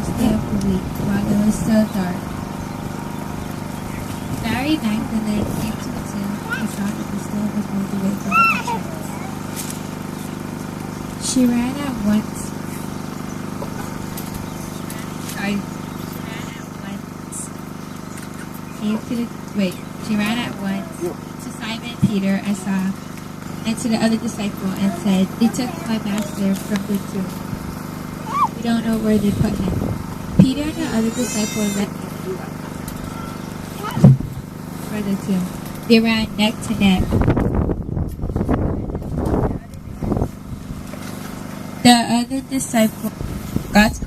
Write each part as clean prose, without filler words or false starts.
stay up a week while it was still dark. Mary Magdalene came to the tomb and saw that the stone was moved away from the entrance. She ran at once. She ran at once to Simon Peter and to the other disciple and said, "They took my master from the tomb. We don't know where they put him." Peter and the other disciple left for the tomb. They ran neck to neck. The other disciple got to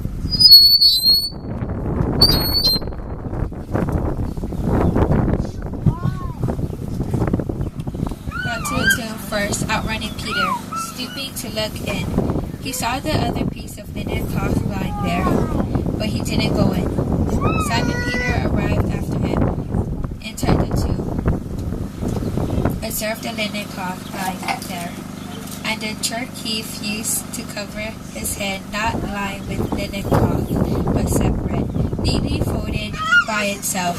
the tomb first, outrunning Peter. Stooping to look in, he saw the other piece of linen cloth lying there, but he didn't go in. Simon Peter arrived after him, entered the tomb, observed the linen cloth lying there, and the kerchief used to cover his head not lying with linen cloth, but separate, neatly folded by itself.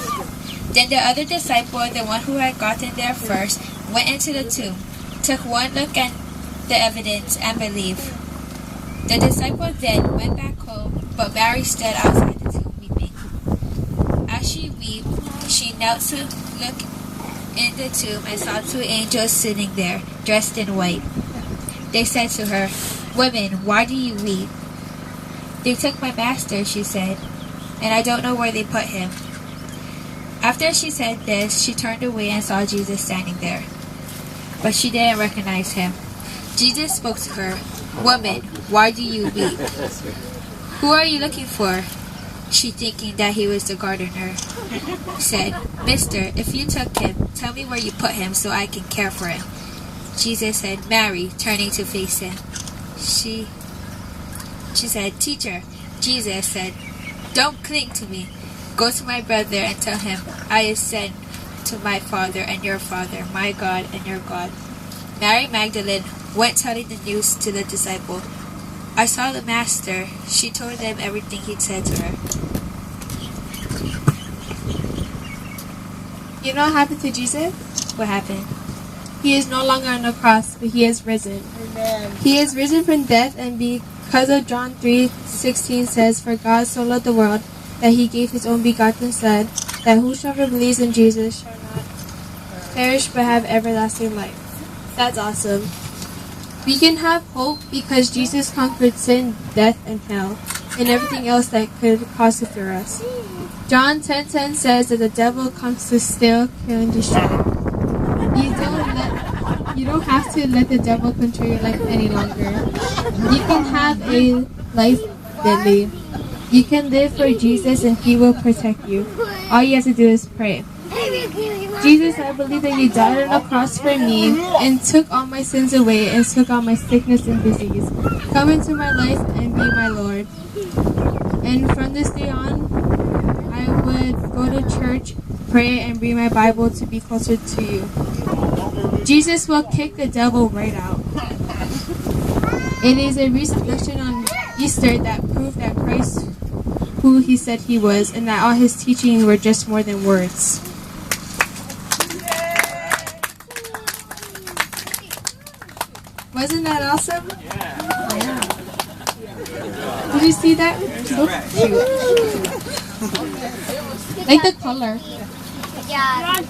Then the other disciple, the one who had gotten there first, went into the tomb, took one look at the evidence, and believed. The disciple then went back home, but Mary stood outside the tomb weeping. As she wept, she knelt to look in the tomb and saw two angels sitting there, dressed in white. They said to her, "Woman, why do you weep?" "They took my master," she said, "and I don't know where they put him." After she said this, she turned away and saw Jesus standing there, but she didn't recognize him. Jesus spoke to her, "Woman, why do you weep? Who are you looking for?" She, thinking that he was the gardener, said, "Mister, if you took him, tell me where you put him so I can care for him." Jesus said, "Mary," turning to face him. She said, "Teacher." Jesus said, "Don't cling to me. Go to my brother and tell him, I ascend to my Father and your Father, my God and your God." Mary Magdalene went telling the news to the disciple. "I saw the Master." She told them everything he'd said to her. You know what happened to Jesus? What happened? He is no longer on the cross, but he is risen. Amen. He is risen from death, and because of John 3:16 says, "For God so loved the world that he gave his own begotten Son, that whosoever believes in Jesus shall not perish but have everlasting life." That's awesome. We can have hope because Jesus conquered sin, death, and hell, and everything else that could cause it for us. John 10:10 says that the devil comes to steal, kill, and destroy. You don't have to let the devil control your life any longer. You can have a life that live. You can live for Jesus and he will protect you. All you have to do is pray. Jesus, I believe that you died on the cross for me and took all my sins away and took all my sickness and disease. Come into my life and be my Lord. And from this day on, I would go to church, pray, and read my Bible to be closer to you. Jesus will kick the devil right out. It is a recent lesson on Easter that proved that Christ who he said he was, and that all his teachings were just more than words. Wasn't that awesome? Yeah. Did you see that? So cute. Like the color. Yeah.